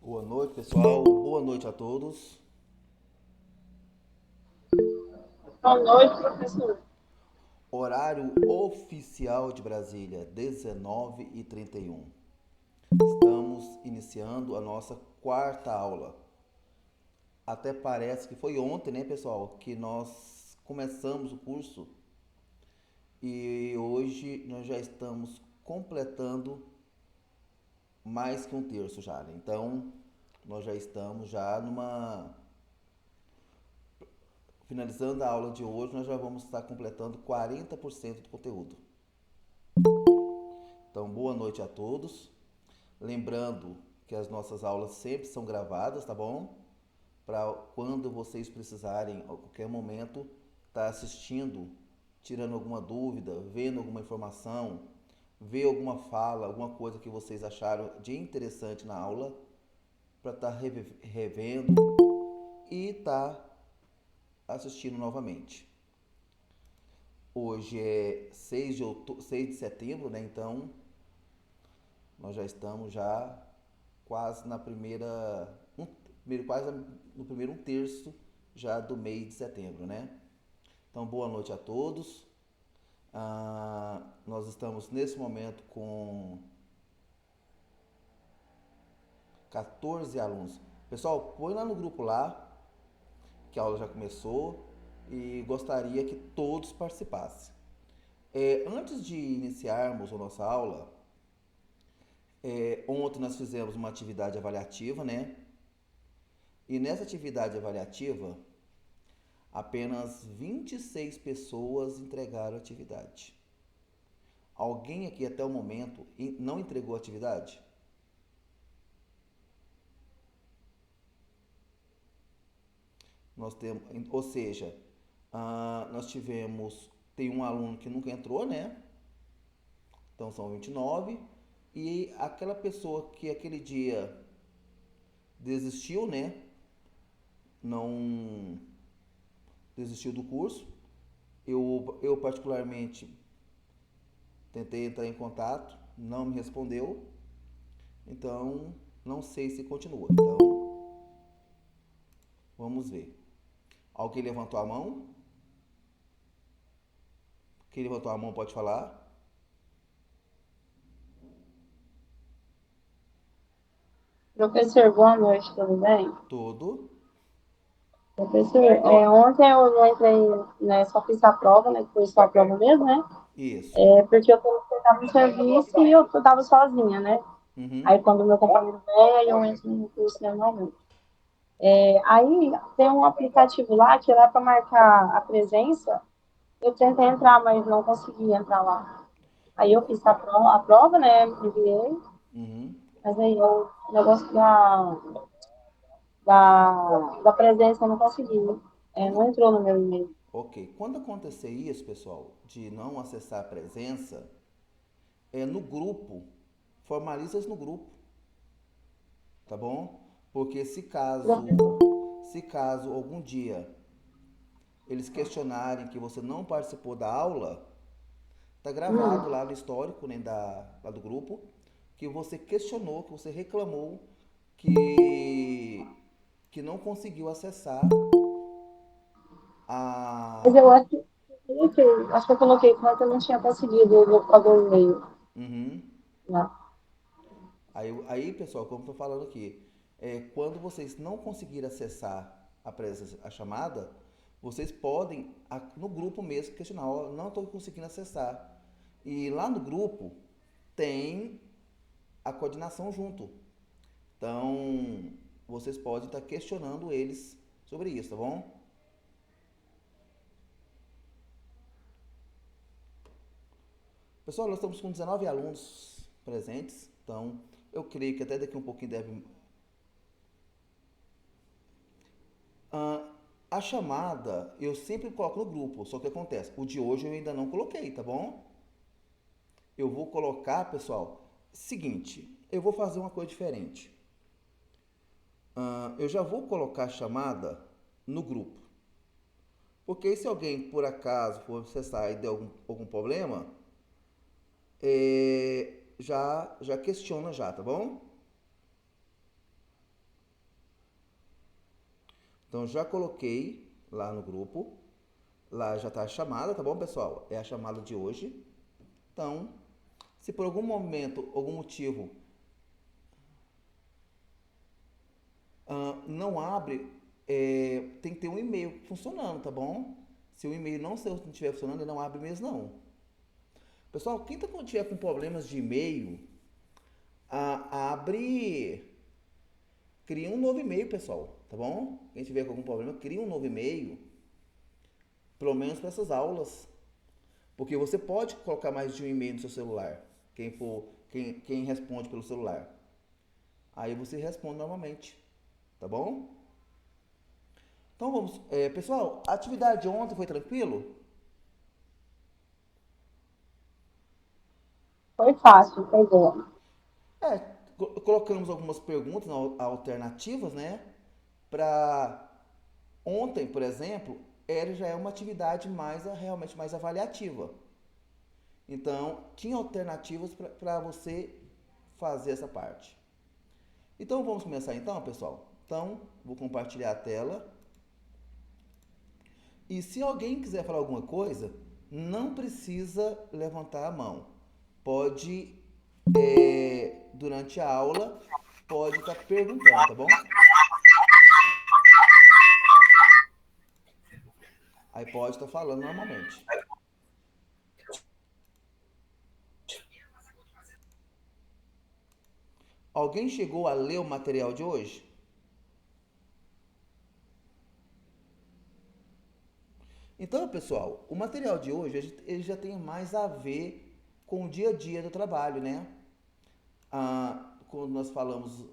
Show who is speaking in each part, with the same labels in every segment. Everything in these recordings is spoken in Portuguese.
Speaker 1: Boa noite, pessoal. Boa noite a todos.
Speaker 2: Boa noite, professor.
Speaker 1: Horário oficial de Brasília, 19h31. Estamos iniciando a nossa quarta aula. Até parece que foi ontem, né, pessoal, que nós começamos o curso e hoje nós já estamos completando mais que um terço já, né? Então, nós já estamos já numa finalizando a aula de hoje, nós já vamos estar completando 40% do conteúdo. Então, boa noite a todos. Lembrando que as nossas aulas sempre são gravadas, tá bom? Para quando vocês precisarem, a qualquer momento, estar assistindo, tirando alguma dúvida, vendo alguma informação, ver alguma fala, alguma coisa que vocês acharam de interessante na aula, para estar revendo e estar assistindo novamente. Hoje é 6 de setembro, né? Então, nós já estamos já quase na primeira, quase no primeiro um terço já do mês de setembro, né? Então, boa noite a todos. Nós estamos nesse momento com 14 alunos. Pessoal, põe lá no grupo lá, que a aula já começou e gostaria que todos participassem. Antes de iniciarmos a nossa aula, ontem nós fizemos uma atividade avaliativa, né? E nessa atividade avaliativa, apenas 26 pessoas entregaram a atividade. Alguém aqui até o momento não entregou a atividade? Nós temos, ou seja, nós tivemos, tem um aluno que nunca entrou, né? Então são 29. E aquela pessoa que aquele dia desistiu, né? Não desistiu do curso. Eu particularmente tentei entrar em contato, não me respondeu. Então, não sei se continua. Então, vamos ver. Alguém levantou a mão? Quem levantou a mão pode falar?
Speaker 2: Professor, boa noite, tudo bem?
Speaker 1: Todo.
Speaker 2: Professor, ontem eu não entrei, né, só fiz a prova, né, que foi só a prova mesmo, né?
Speaker 1: Isso.
Speaker 2: Porque eu estava no serviço e eu estava sozinha, né? Aí
Speaker 1: Uhum.
Speaker 2: quando meu companheiro vem, aí eu entro no curso normalmente. Aí tem um aplicativo lá que era para marcar a presença, eu tentei entrar, mas não consegui entrar lá. Aí eu fiz a prova, né, enviei,
Speaker 1: Uhum.
Speaker 2: mas aí o negócio da presença eu não consegui.
Speaker 1: Quando,
Speaker 2: Não entrou no meu e-mail.
Speaker 1: ok. Quando acontecer isso, pessoal, de não acessar a presença, é no grupo. Formaliza isso no grupo, tá bom? Porque se caso algum dia eles questionarem que você não participou da aula, tá gravado
Speaker 2: Hum.
Speaker 1: lá no histórico, né, lá do grupo, que você questionou, que você reclamou que, que não conseguiu acessar
Speaker 2: Mas
Speaker 1: a.
Speaker 2: eu acho que eu coloquei, mas eu não tinha conseguido o e-mail.
Speaker 1: Uhum.
Speaker 2: Né?
Speaker 1: Aí, pessoal, como eu tô falando aqui, quando vocês não conseguirem acessar a chamada, vocês podem, no grupo mesmo, questionar, ó, não estou conseguindo acessar. E lá no grupo tem a coordenação junto. Então, vocês podem estar questionando eles sobre isso, tá bom? Pessoal, nós estamos com 19 alunos presentes, então eu creio que até daqui um pouquinho deve. Ah, a chamada eu sempre coloco no grupo, só que acontece, o de hoje eu ainda não coloquei, tá bom? Eu vou colocar, pessoal, seguinte, eu vou fazer uma coisa diferente. Eu já vou colocar a chamada no grupo, porque se alguém por acaso for acessar e der algum problema, já questiona já, tá bom? Então já coloquei lá no grupo. Lá já está a chamada, tá bom, pessoal? É a chamada de hoje. Então, se por algum momento, algum motivo, não abre, tem que ter um e-mail funcionando, tá bom? Se o e-mail não estiver funcionando, ele não abre mesmo, não. Pessoal, quem tiver com problemas de e-mail, abre, cria um novo e-mail, pessoal, tá bom? Quem tiver com algum problema, cria um novo e-mail, pelo menos para essas aulas. Porque você pode colocar mais de um e-mail no seu celular, quem responde pelo celular. Aí você responde normalmente, tá bom? Então vamos, pessoal, a atividade de ontem foi tranquilo?
Speaker 2: Foi fácil, foi boa.
Speaker 1: É, colocamos algumas perguntas alternativas, né? Para ontem, por exemplo, já é uma atividade realmente mais avaliativa. Então, tinha alternativas para você fazer essa parte. Então, vamos começar então, pessoal? Então, vou compartilhar a tela. E se alguém quiser falar alguma coisa, não precisa levantar a mão. Pode, durante a aula, pode estar perguntando, tá bom? Aí pode estar falando normalmente. Alguém chegou a ler o material de hoje? Então, pessoal, o material de hoje ele já tem mais a ver com o dia a dia do trabalho, né? Quando nós falamos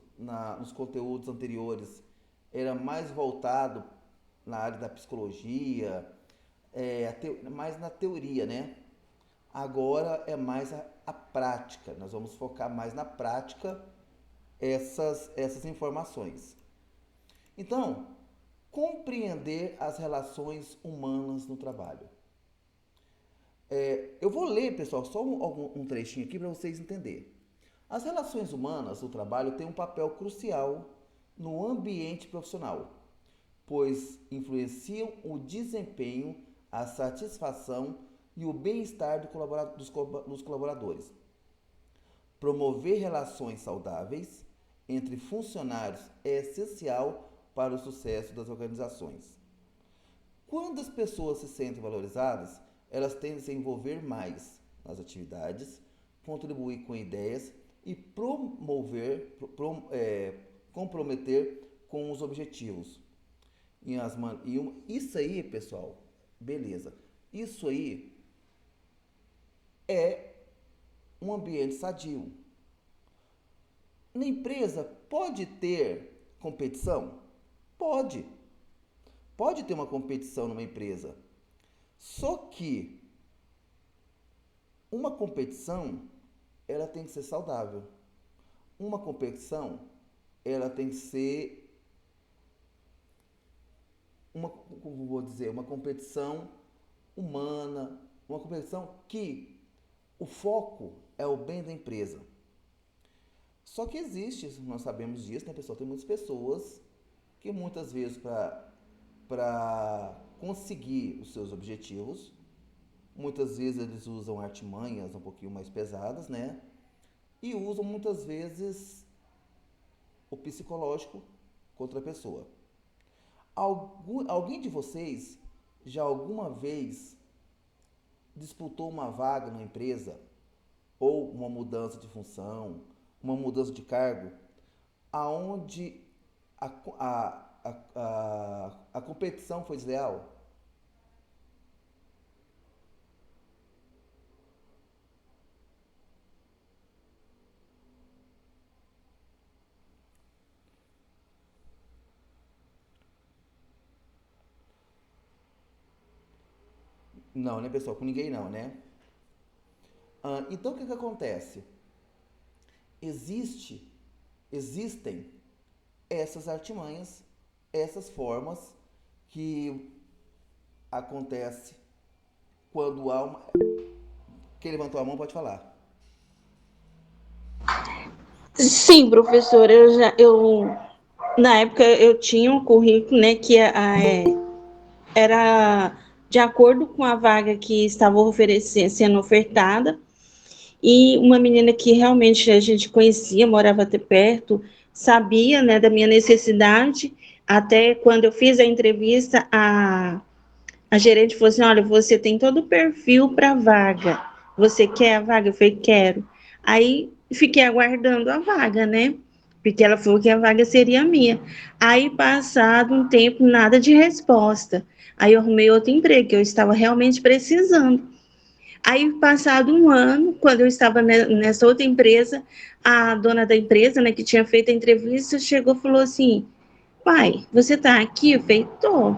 Speaker 1: nos conteúdos anteriores, era mais voltado na área da psicologia, mais na teoria, né? Agora é mais a prática. Nós vamos focar mais na prática essas informações. Então, compreender as relações humanas no trabalho. Eu vou ler, pessoal, só um trechinho aqui para vocês entenderem. As relações humanas no trabalho têm um papel crucial no ambiente profissional, pois influenciam o desempenho, a satisfação e o bem-estar dos colaboradores. Promover relações saudáveis entre funcionários é essencial para o sucesso das organizações. Quando as pessoas se sentem valorizadas, elas tendem a se envolver mais nas atividades, contribuir com ideias e comprometer com os objetivos. Isso aí, pessoal, beleza. Isso aí é um ambiente sadio. Na empresa pode ter competição? Pode. Pode ter uma competição numa empresa. Só que uma competição, ela tem que ser saudável. Uma competição, ela tem que ser uma competição humana, uma competição que o foco é o bem da empresa. Só que existe, nós sabemos disso, né, pessoal? Tem muitas pessoas que muitas vezes para conseguir os seus objetivos, muitas vezes eles usam artimanhas um pouquinho mais pesadas, né? E usam muitas vezes o psicológico contra a pessoa. Alguém de vocês já alguma vez disputou uma vaga na empresa ou uma mudança de função, uma mudança de cargo, aonde a competição foi desleal? Não, né, pessoal? Com ninguém não, né? Então, o que acontece? Existe, existem essas artimanhas, essas formas que acontece quando há uma... Quem levantou a mão pode falar.
Speaker 3: Sim, professor, Na época eu tinha um currículo, né, que era de acordo com a vaga que estava sendo ofertada, e uma menina que realmente a gente conhecia, morava até perto, sabia, né, da minha necessidade. Até quando eu fiz a entrevista, a gerente falou assim: olha, você tem todo o perfil para a vaga. Você quer a vaga? Eu falei, quero. Aí fiquei aguardando a vaga, né? Porque ela falou que a vaga seria minha. Aí, passado um tempo, nada de resposta. Aí eu arrumei outro emprego, que eu estava realmente precisando. Aí, passado um ano, quando eu estava nessa outra empresa, a dona da empresa, né, que tinha feito a entrevista, chegou e falou assim: pai, você está aqui? Eu falei, tô.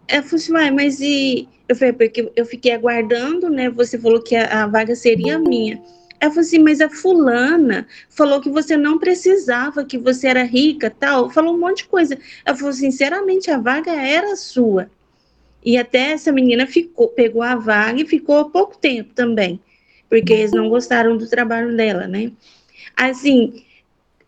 Speaker 3: Ela falou assim, uai, mas e... Eu falei, porque eu fiquei aguardando, né? Você falou que a vaga seria minha. Ela falou assim, mas a fulana falou que você não precisava, que você era rica, tal. Falou um monte de coisa. Ela falou, sinceramente, a vaga era sua. E até essa menina pegou a vaga e ficou pouco tempo também, porque eles não gostaram do trabalho dela, né? Assim,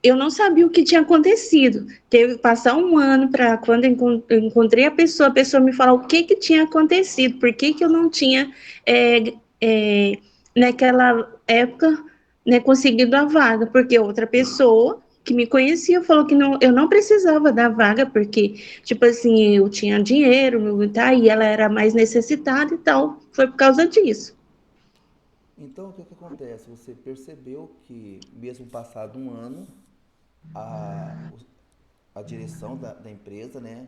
Speaker 3: eu não sabia o que tinha acontecido. Teve que passar um ano para quando eu encontrei a pessoa me falar o que, que tinha acontecido, por que, que eu não tinha, é, é, naquela época, né, conseguido a vaga, porque outra pessoa que me conhecia falou que não, eu não precisava da vaga, porque, tipo assim, eu tinha dinheiro, tá, e ela era mais necessitada e tal. Foi por causa disso.
Speaker 1: Então, o que que acontece? Você percebeu que, mesmo passado um ano, a, a direção da empresa, né,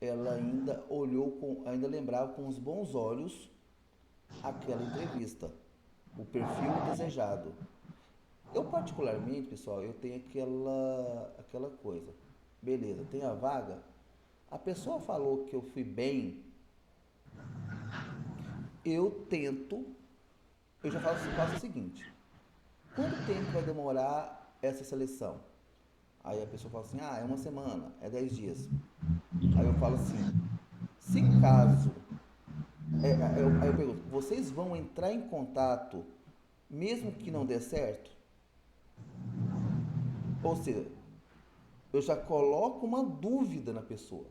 Speaker 1: ela ainda olhou ainda lembrava com os bons olhos aquela entrevista, o perfil desejado. Eu particularmente, pessoal, eu tenho aquela coisa. Beleza, tem a vaga. A pessoa falou que eu fui bem, eu tento, eu já faço o seguinte: quanto tempo vai demorar essa seleção? Aí a pessoa fala assim: ah, é uma semana, é 10 dias. Aí eu falo assim: se caso. Aí eu pergunto: vocês vão entrar em contato mesmo que não dê certo? Ou seja, eu já coloco uma dúvida na pessoa.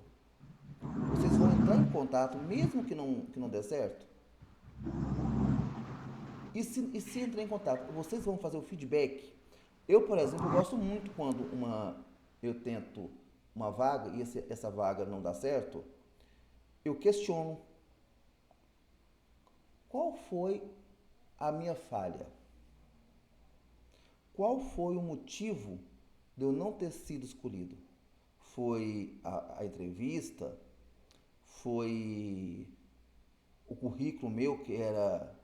Speaker 1: Vocês vão entrar em contato mesmo que não dê certo? E se entrar em contato, vocês vão fazer o feedback? Eu, por exemplo, eu gosto muito quando eu tento uma vaga e essa vaga não dá certo, eu questiono qual foi a minha falha. Qual foi o motivo de eu não ter sido escolhido? Foi a entrevista? Foi o currículo meu que era,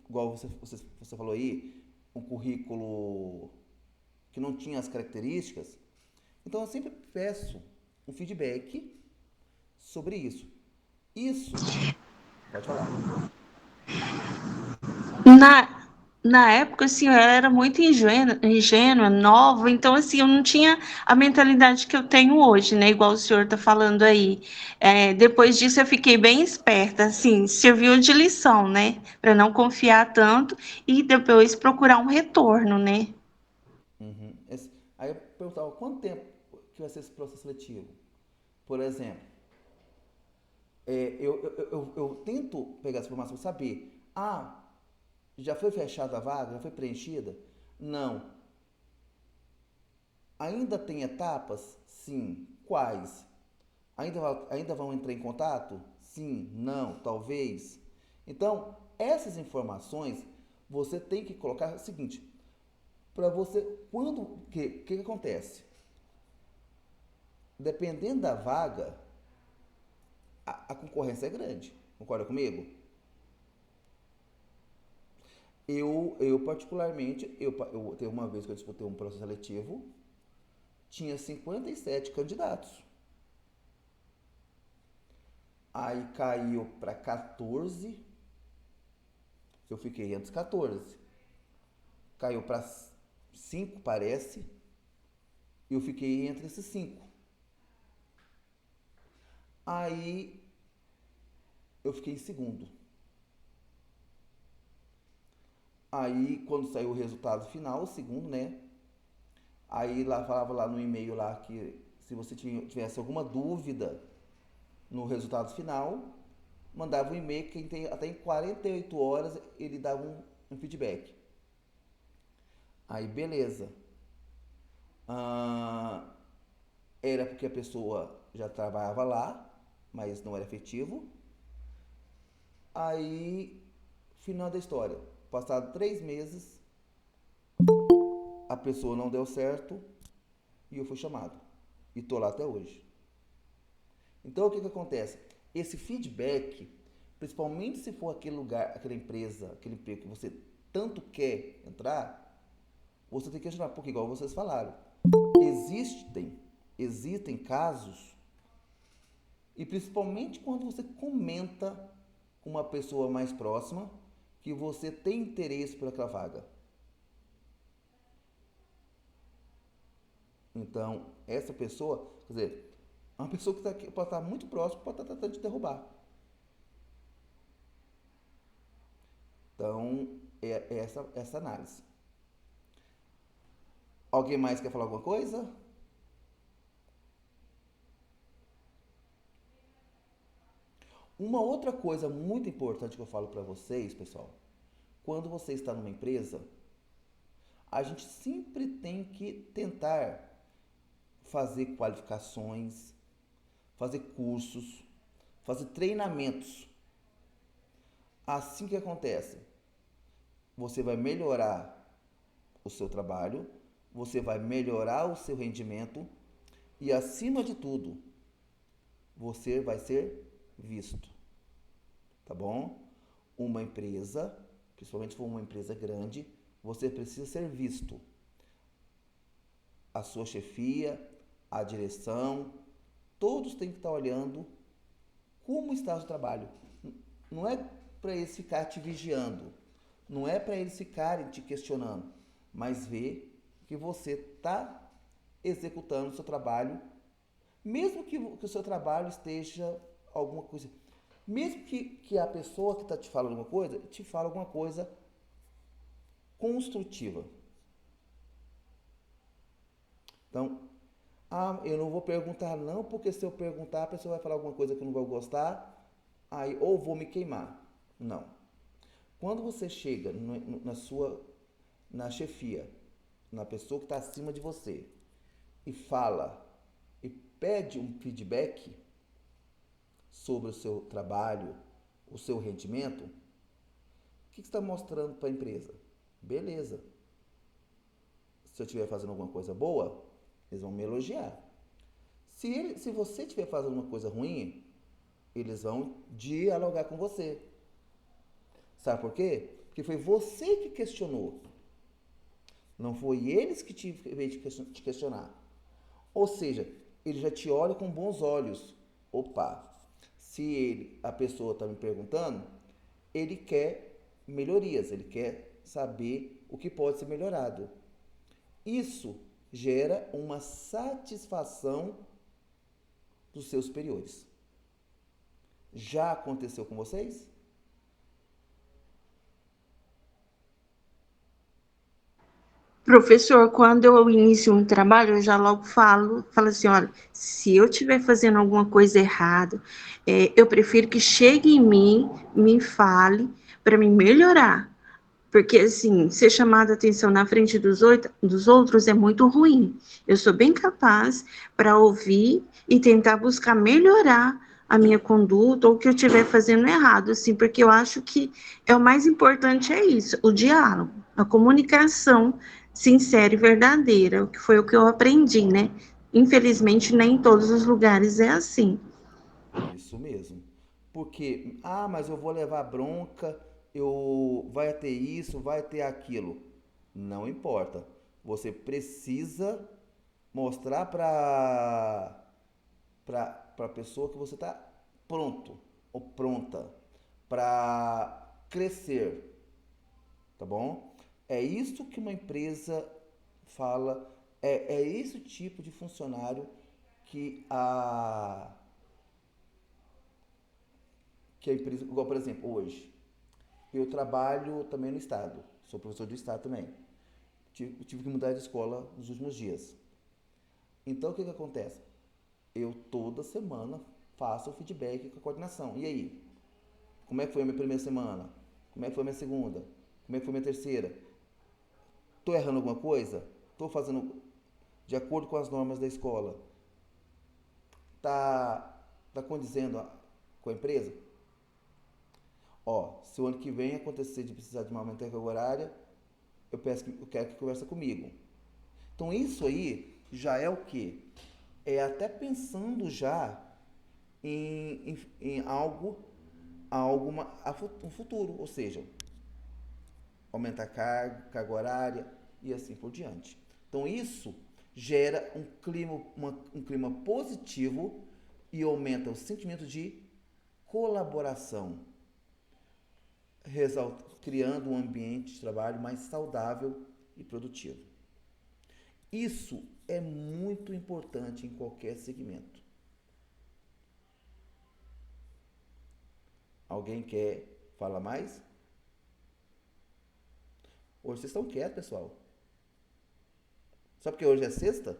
Speaker 1: igual você falou aí, um currículo que não tinha as características? Então eu sempre peço um feedback sobre isso. Isso, pode falar.
Speaker 3: Na, na época, assim, eu era muito ingênua, nova, então, assim, eu não tinha a mentalidade que eu tenho hoje, né? Igual o senhor está falando aí. Depois disso, eu fiquei bem esperta, assim, serviu de lição, né? Para não confiar tanto e depois procurar um retorno, né?
Speaker 1: Uhum. Aí eu perguntava quanto tempo que vai ser esse processo seletivo. Por exemplo, eu tento pegar essa informação e saber, já foi fechada a vaga? Já foi preenchida? Não. Ainda tem etapas? Sim. Quais? Ainda vão entrar em contato? Sim, não, talvez. Então, essas informações você tem que colocar o seguinte, para você, que acontece? Dependendo da vaga, a concorrência é grande. Concorda comigo? Eu particularmente, eu teve uma vez que eu disputei um processo seletivo, tinha 57 candidatos. Aí caiu para 14, eu fiquei entre os 14. Caiu para 5, parece, e eu fiquei entre esses 5. Aí eu fiquei em segundo. Aí quando saiu o resultado final, o segundo, né? Aí lá falava lá no e-mail lá que se você tivesse alguma dúvida no resultado final, mandava um e-mail que até em 48 horas ele dava um feedback. Aí beleza. Ah, era porque a pessoa já trabalhava lá, mas não era efetivo. Aí, final da história. Passado 3 meses, a pessoa não deu certo e eu fui chamado. E tô lá até hoje. Então o que acontece? Esse feedback, principalmente se for aquele lugar, aquela empresa, aquele emprego que você tanto quer entrar, você tem que questionar, porque igual vocês falaram, existem, existem casos, e principalmente quando você comenta com uma pessoa mais próxima que você tem interesse por aquela vaga. Então, essa pessoa, quer dizer, uma pessoa que pode estar muito próxima, pode estar tentando te derrubar. Então, é essa análise. Alguém mais quer falar alguma coisa? Uma outra coisa muito importante que eu falo para vocês, pessoal, quando você está numa empresa, a gente sempre tem que tentar fazer qualificações, fazer cursos, fazer treinamentos. Assim que acontece, você vai melhorar o seu trabalho, você vai melhorar o seu rendimento e, acima de tudo, você vai ser visto, tá bom? Uma empresa, principalmente se for uma empresa grande, você precisa ser visto. A sua chefia, a direção, todos têm que estar olhando como está o seu trabalho. Não é para eles ficarem te vigiando, não é para eles ficarem te questionando, mas ver que você está executando o seu trabalho, mesmo que o seu trabalho esteja alguma coisa, mesmo que a pessoa que está te falando alguma coisa, te fala alguma coisa construtiva. Então, eu não vou perguntar não, porque se eu perguntar, a pessoa vai falar alguma coisa que eu não vou gostar, aí ou vou me queimar. Não. Quando você chega na chefia, na pessoa que está acima de você, e fala, e pede um feedback sobre o seu trabalho, o seu rendimento, o que você está mostrando para a empresa? Beleza. Se eu estiver fazendo alguma coisa boa, eles vão me elogiar. Se você estiver fazendo uma coisa ruim, eles vão dialogar com você. Sabe por quê? Porque foi você que questionou. Não foi eles que veio te questionar. Ou seja, ele já te olha com bons olhos. Opa, se a pessoa está me perguntando, ele quer melhorias, ele quer saber o que pode ser melhorado. Isso gera uma satisfação dos seus superiores. Já aconteceu com vocês?
Speaker 3: Professor, quando eu inicio um trabalho, eu já logo falo assim, olha, se eu estiver fazendo alguma coisa errada, eu prefiro que chegue em mim, me fale, para me melhorar. Porque, assim, ser chamada a atenção na frente dos outros é muito ruim. Eu sou bem capaz para ouvir e tentar buscar melhorar a minha conduta ou o que eu estiver fazendo errado, assim, porque eu acho que o mais importante é isso, o diálogo, a comunicação sincera e verdadeira, que foi o que eu aprendi, né? Infelizmente, nem em todos os lugares é assim.
Speaker 1: Isso mesmo. Porque, mas eu vou levar bronca, vai ter isso, vai ter aquilo. Não importa. Você precisa mostrar para a pessoa que você está pronto ou pronta para crescer, tá bom? É isso que uma empresa fala, é esse tipo de funcionário que a empresa, igual por exemplo, hoje, eu trabalho também no Estado, sou professor do Estado também. tive que mudar de escola nos últimos dias. Então, o que acontece? Eu toda semana faço o feedback com a coordenação. E aí? Como é que foi a minha primeira semana? Como é que foi a minha segunda? Como é que foi a minha terceira? Estou errando alguma coisa? Estou fazendo de acordo com as normas da escola? Tá condizendo com a empresa? Ó, se o ano que vem acontecer de precisar de uma aumento da carga horária, eu quero que converse comigo. Então isso aí já é o quê? É até pensando já em algo, um futuro, ou seja, aumentar a carga horária e assim por diante. Então isso gera um clima positivo e aumenta o sentimento de colaboração, criando um ambiente de trabalho mais saudável e produtivo. Isso é muito importante em qualquer segmento. Alguém quer falar mais? Hoje vocês estão quietos, pessoal. Só porque hoje é sexta?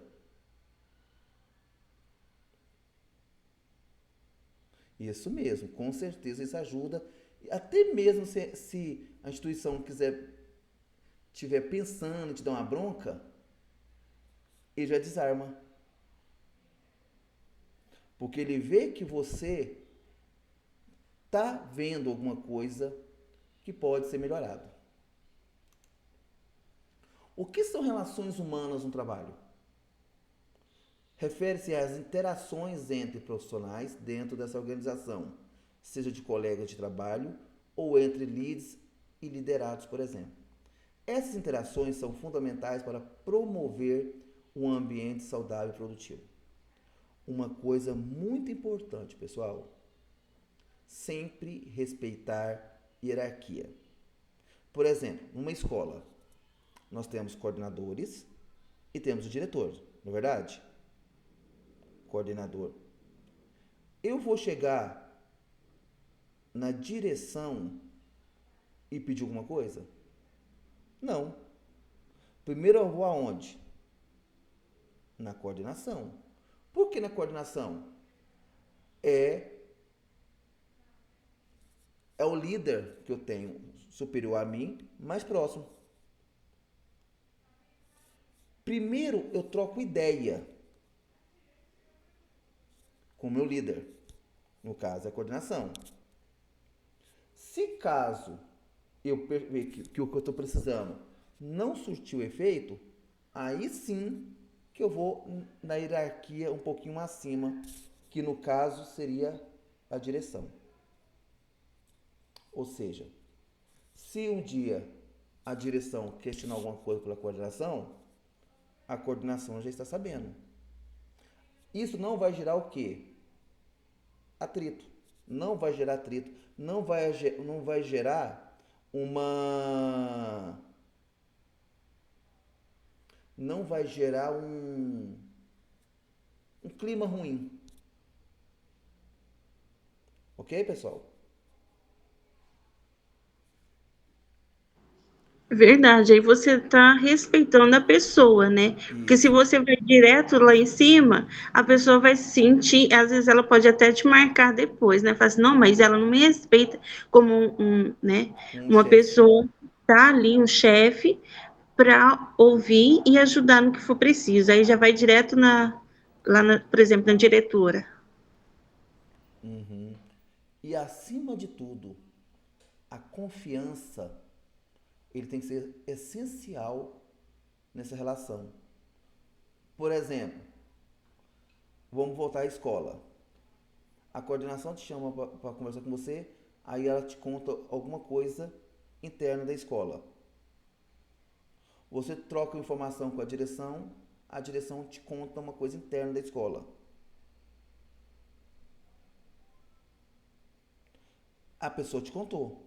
Speaker 1: Isso mesmo, com certeza isso ajuda. Até mesmo se a instituição estiver pensando em te dar uma bronca, ele já desarma. Porque ele vê que você está vendo alguma coisa que pode ser melhorado. O que são relações humanas no trabalho? Refere-se às interações entre profissionais dentro dessa organização, seja de colegas de trabalho ou entre leads e liderados, por exemplo. Essas interações são fundamentais para promover um ambiente saudável e produtivo. Uma coisa muito importante, pessoal, sempre respeitar hierarquia. Por exemplo, numa escola, nós temos coordenadores e temos o diretor, não é verdade? Coordenador. Eu vou chegar na direção e pedir alguma coisa? Não. Primeiro eu vou aonde? Na coordenação. Por que na coordenação? É o líder que eu tenho superior a mim, mais próximo. Primeiro eu troco ideia com o meu líder. No caso, é a coordenação. Se caso eu ver que o que eu estou precisando não surtiu efeito, aí sim que eu vou na hierarquia um pouquinho acima, que no caso seria a direção. Ou seja, se um dia a direção questionar alguma coisa pela coordenação, a coordenação já está sabendo. Isso não vai gerar o quê? Atrito. Não vai gerar atrito. Não vai gerar uma... Não vai gerar um clima ruim. Ok, pessoal?
Speaker 3: Verdade, aí você está respeitando a pessoa, né? Porque se
Speaker 1: Isso.
Speaker 3: você vai direto lá em cima, a pessoa vai se sentir, às vezes ela pode até te marcar depois, né? Fala assim, não, mas ela não me respeita como né?
Speaker 1: Um
Speaker 3: Uma
Speaker 1: chefe.
Speaker 3: pessoa tá ali, um chefe, para ouvir e ajudar no que for preciso. Aí já vai direto por exemplo, na diretora.
Speaker 1: Uhum. E acima de tudo, a confiança, ele tem que ser essencial nessa relação. Por exemplo, vamos voltar à escola. A coordenação te chama para conversar com você, aí ela te conta alguma coisa interna da escola. Você troca informação com a direção te conta uma coisa interna da escola. A pessoa te contou.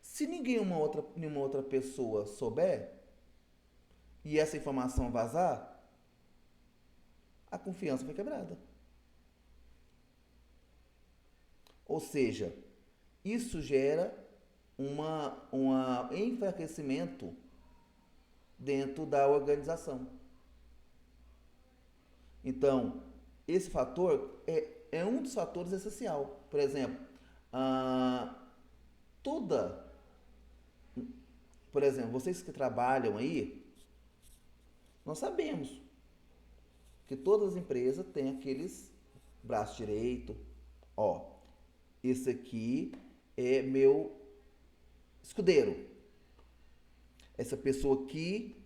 Speaker 1: Se nenhuma outra pessoa souber e essa informação vazar, a confiança foi quebrada. Ou seja, isso gera um enfraquecimento dentro da organização. Então, esse fator é um dos fatores essencial. Por exemplo, ah, toda, por exemplo, vocês que trabalham aí, nós sabemos que todas as empresas têm aqueles braço direito. Ó, esse aqui é meu escudeiro. Essa pessoa aqui,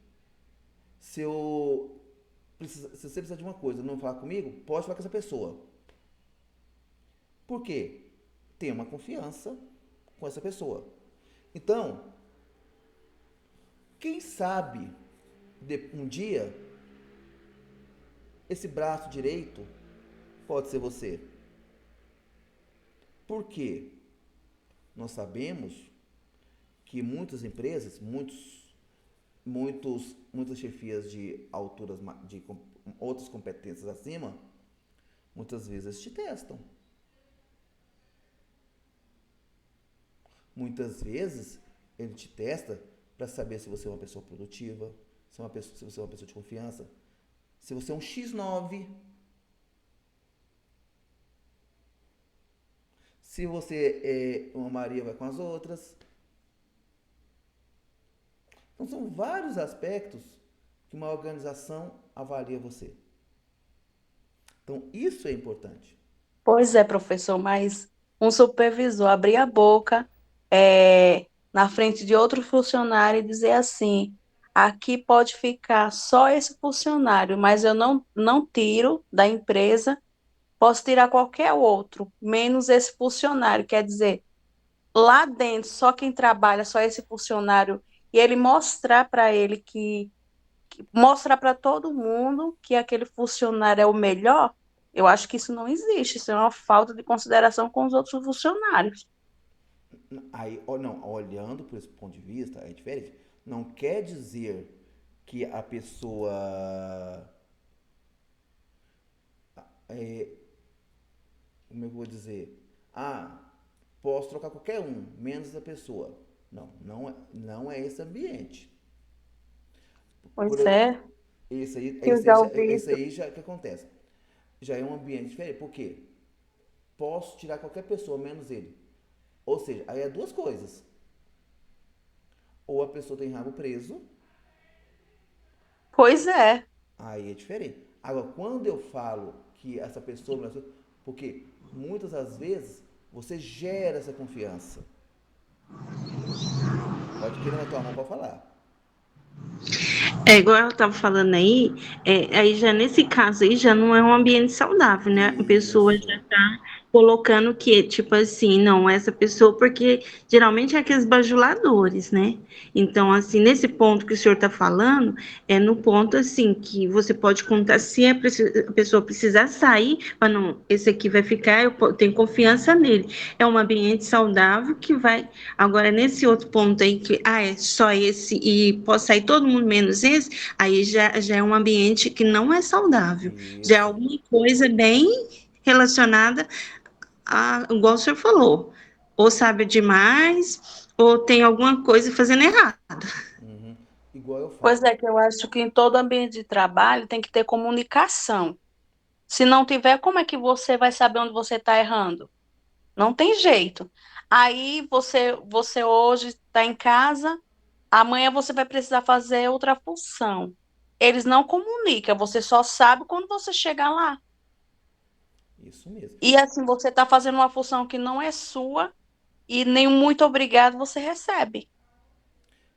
Speaker 1: se você precisar de uma coisa, não falar comigo, pode falar com essa pessoa. Por quê? Tem uma confiança com essa pessoa. Então, quem sabe um dia esse braço direito pode ser você. Por quê? Nós sabemos que muitas empresas, muitas chefias de alturas, de outras competências acima, muitas vezes te testam. Muitas vezes ele te testa para saber se você é uma pessoa produtiva, se você é uma pessoa de confiança, se você é um X9, se você é uma Maria vai com as outras. Então são vários aspectos que uma organização avalia você. Então isso é importante.
Speaker 4: Pois é, professor, mas um supervisor abrir a boca na frente de outro funcionário e dizer assim, aqui pode ficar só esse funcionário, mas eu não tiro da empresa, posso tirar qualquer outro, menos esse funcionário. Quer dizer, lá dentro, só quem trabalha, só esse funcionário, e ele mostrar para ele mostrar para todo mundo que aquele funcionário é o melhor, eu acho que isso não existe, isso é uma falta de consideração com os outros funcionários.
Speaker 1: Aí, não, olhando por esse ponto de vista, é diferente. Não quer dizer que a pessoa como é que eu vou dizer? Ah, posso trocar qualquer um, menos a pessoa. Não, não é esse ambiente. Por,
Speaker 4: Pois é, eu já ouvi
Speaker 1: esse
Speaker 4: isso.
Speaker 1: aí já que acontece. Já é um ambiente diferente. Por quê? Posso tirar qualquer pessoa, menos ele. Ou seja, aí é duas coisas. Ou a pessoa tem rabo preso,
Speaker 4: Pois é,
Speaker 1: aí é diferente. Agora, quando eu falo que essa pessoa, porque muitas das vezes você gera essa confiança. Pode querer na tua mão para falar.
Speaker 3: É igual eu estava falando aí, aí já nesse caso aí já não é um ambiente saudável, né? A pessoa já
Speaker 1: Isso.
Speaker 3: está colocando que, tipo assim, não, essa pessoa, porque geralmente é aqueles bajuladores, né? Então, assim, nesse ponto que o senhor está falando, é no ponto assim que você pode contar se a pessoa precisar sair, mas não, esse aqui vai ficar, tenho confiança nele. É um ambiente saudável que vai. Agora, nesse outro ponto aí, que é só esse e pode sair todo mundo menos esse, aí já é um ambiente que não é saudável. Já é
Speaker 1: Isso.
Speaker 3: alguma coisa bem relacionada igual o senhor falou, ou sabe demais, ou tem alguma coisa fazendo errado.
Speaker 1: Uhum. Igual eu
Speaker 4: pois
Speaker 1: falo.
Speaker 4: é que eu acho que em todo ambiente de trabalho tem que ter comunicação. Se não tiver, como é que você vai saber onde você está errando? Não tem jeito. Aí você hoje está em casa, amanhã você vai precisar fazer outra função. Eles não comunicam, você só sabe quando você chegar lá.
Speaker 1: Isso mesmo.
Speaker 4: E assim, você está fazendo uma função que não é sua e nem um muito obrigado você recebe.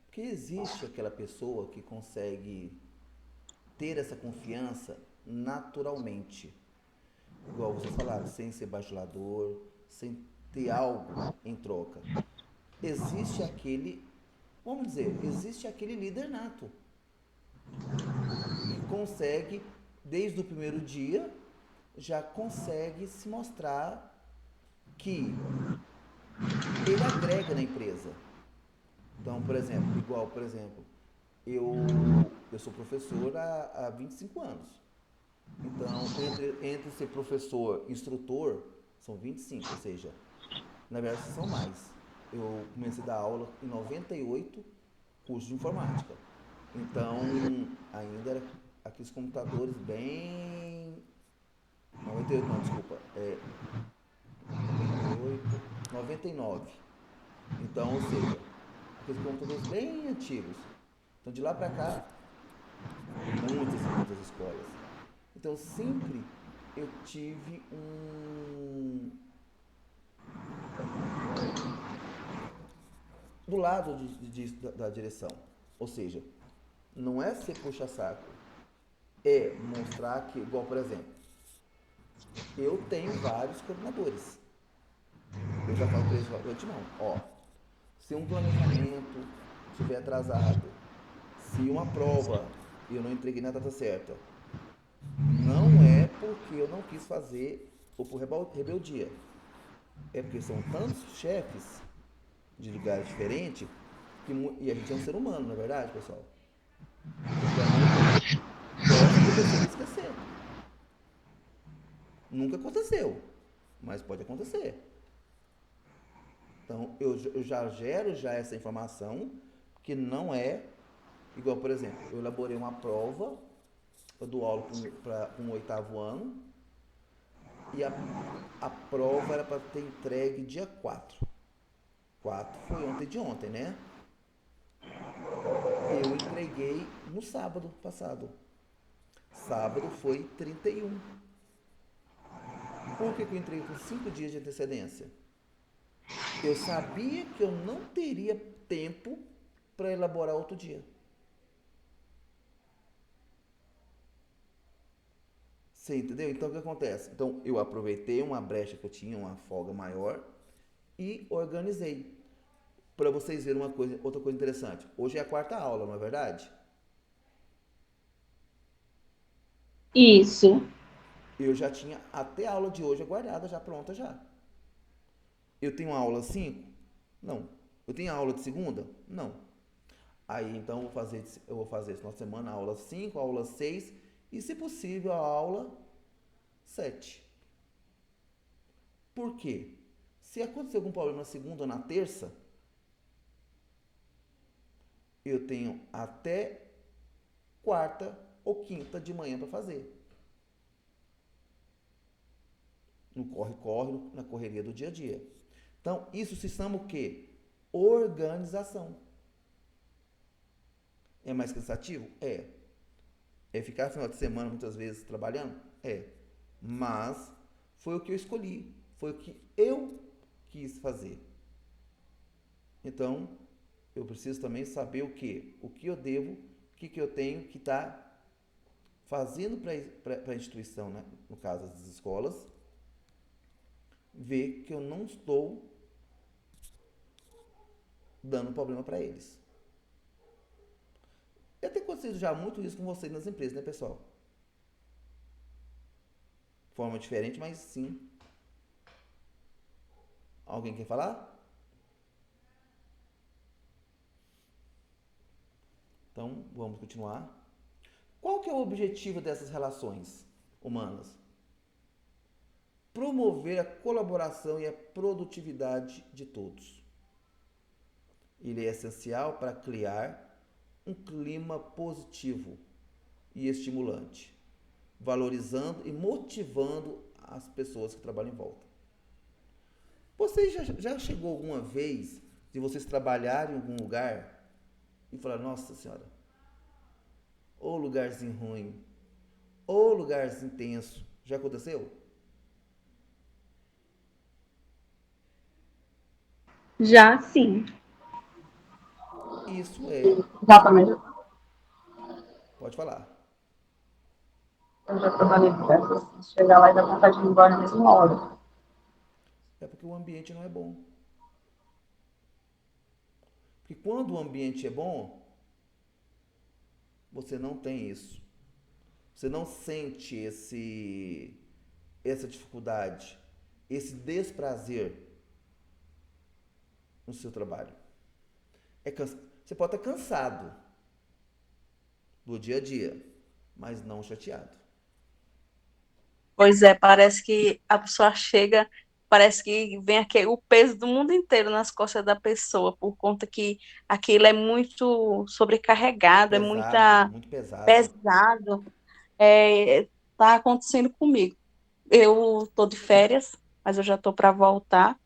Speaker 1: Porque existe aquela pessoa que consegue ter essa confiança naturalmente. Igual vocês falaram, sem ser bajulador, sem ter algo em troca. Existe aquele, vamos dizer, existe aquele líder nato que consegue, desde o primeiro dia, já consegue se mostrar que ele agrega na empresa. Então, por exemplo, eu sou professor há 25 anos. Então, entre ser professor e instrutor, são 25, ou seja, na verdade são mais. Eu comecei a dar aula em 98, curso de informática. Então, ainda era aqueles computadores bem. 98 não, desculpa. 98, 99. Então, ou seja, aqueles computadores bem antigos. Então, de lá para cá, muitas e muitas escolas. Então, sempre eu tive do lado da direção. Ou seja, não é ser puxa-saco, é mostrar que, igual por exemplo, eu tenho vários coordenadores. Eu já falo para eles de antemão, ó, se um planejamento estiver atrasado, se uma prova eu não entreguei na data certa, não é porque eu não quis fazer ou por rebeldia. É porque são tantos chefes de lugares diferentes e a gente é um ser humano, não é verdade, pessoal? Então, pode acontecer de esquecer. Nunca aconteceu, mas pode acontecer. Então, eu já gero já essa informação que não é igual, por exemplo, eu elaborei uma prova, eu dou aula para um oitavo ano e a prova era para ter entregue dia 4. 4 foi ontem de ontem, né? Eu entreguei no sábado passado. Sábado foi 31. Por que eu entreguei com 5 dias de antecedência? Eu sabia que eu não teria tempo para elaborar outro dia. Você entendeu? Então o que acontece? Então eu aproveitei uma brecha que eu tinha, uma folga maior e organizei. Para vocês verem outra coisa interessante. Hoje é a quarta aula, não é verdade?
Speaker 3: Isso.
Speaker 1: Eu já tinha até a aula de hoje guardada, já pronta já. Eu tenho aula 5? Não. Eu tenho aula de segunda? Não. Aí então eu vou fazer esse final de semana a aula 5, a aula 6 e, se possível, a aula 7. Por quê? Se acontecer algum problema na segunda ou na terça, eu tenho até quarta ou quinta de manhã para fazer. No corre-corre, na correria do dia a dia. Então, isso se chama o quê? Organização. É mais cansativo? É. É ficar no final de semana muitas vezes trabalhando? É. Mas foi o que eu escolhi. Foi o que eu quis fazer. Então, eu preciso também saber o quê? O que eu devo, o que eu tenho que estar fazendo para a instituição, né? No caso das escolas, ver que eu não estou dando problema para eles. Eu tenho acontecido já muito isso com vocês nas empresas, né, pessoal? Forma diferente, mas sim. Alguém quer falar? Então, vamos continuar. Qual que é o objetivo dessas relações humanas? Promover a colaboração e a produtividade de todos. Ele é essencial para criar um clima positivo e estimulante, valorizando e motivando as pessoas que trabalham em volta. Vocês já chegou alguma vez de vocês trabalharem em algum lugar e falar, nossa senhora, ô lugarzinho ruim, ô lugarzinho tenso. Já aconteceu?
Speaker 3: Já sim.
Speaker 1: Isso é.
Speaker 2: Exatamente.
Speaker 1: Pode falar.
Speaker 2: Eu já trabalhei em diversas, assim, chegar lá e dar vontade de ir embora na mesma hora.
Speaker 1: É porque o ambiente não é bom. Porque quando o ambiente é bom, você não tem isso. Você não sente essa dificuldade, esse desprazer no seu trabalho. Você pode estar cansado do dia a dia, mas não chateado.
Speaker 4: Pois é, parece que a pessoa chega parece que vem o peso do mundo inteiro nas costas da pessoa, por conta que aquilo é muito sobrecarregado, é
Speaker 1: Pesado,
Speaker 4: muita
Speaker 1: muito pesado.
Speaker 4: pesado. Tá acontecendo comigo. Eu tô de férias, mas eu já tô para voltar,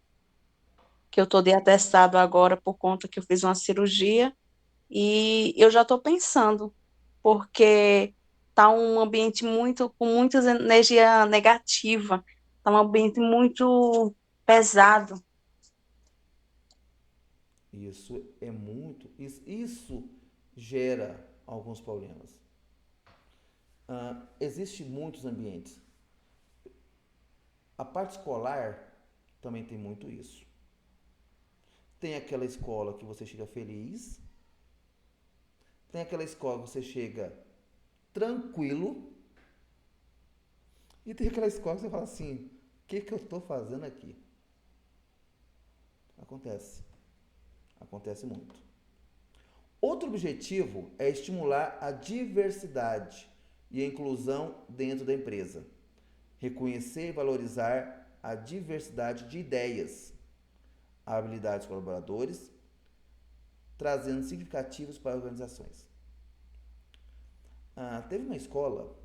Speaker 4: que eu tô de atestado agora por conta que eu fiz uma cirurgia e eu já tô pensando, porque tá um ambiente muito com muita energia negativa, tá um ambiente muito pesado.
Speaker 1: Isso é muito. Isso gera alguns problemas. Existem muitos ambientes. A parte escolar também tem muito isso. Tem aquela escola que você chega feliz, tem aquela escola que você chega tranquilo, e tem aquela escola que você fala assim: o que, que eu estou fazendo aqui? Acontece. Acontece muito. Outro objetivo é estimular a diversidade e a inclusão dentro da empresa. Reconhecer e valorizar a diversidade de ideias, habilidades dos colaboradores, trazendo significativos para organizações. Teve uma escola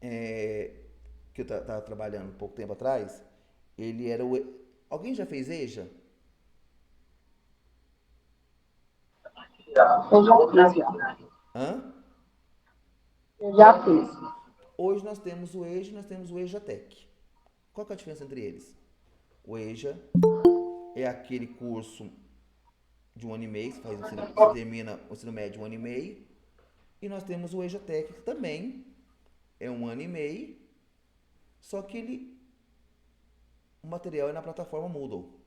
Speaker 1: que eu estava trabalhando um pouco tempo atrás. Ele era o. Alguém já fez EJA?
Speaker 2: Eu já fiz, já.
Speaker 1: Hã?
Speaker 2: Eu já fiz.
Speaker 1: Hoje nós temos o EJA e nós temos o EJATEC. Qual que é a diferença entre eles? O EJA é aquele curso de 1 ano e meio, você termina o ensino médio 1 ano e meio, e nós temos o EJATEC, que também é 1 ano e meio, só que o material é na plataforma Moodle.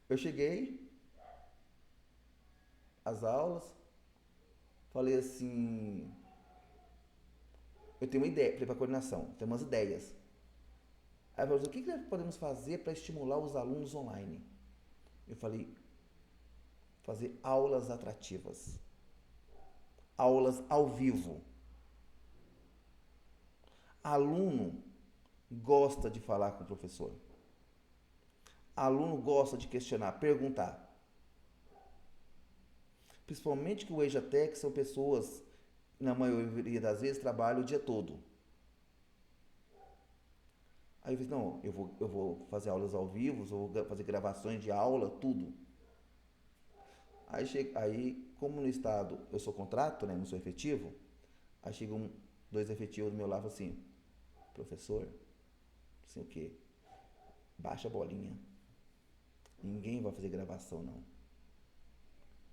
Speaker 1: Eu cheguei às aulas, falei assim, eu tenho uma ideia, falei para a coordenação, tenho umas ideias. Aí ela falou assim: o que nós podemos fazer para estimular os alunos online? Eu falei: fazer aulas atrativas, aulas ao vivo. Aluno gosta de falar com o professor. Aluno gosta de questionar, perguntar. Principalmente que o EJATEC são pessoas, na maioria das vezes, trabalham o dia todo. Aí eu falei: não, eu vou fazer aulas ao vivo, eu vou fazer gravações de aula, tudo. Aí, como no estado eu sou contrato, né, não sou efetivo, aí chegam dois efetivos do meu lado assim: professor, assim o quê? Baixa a bolinha. Ninguém vai fazer gravação, não.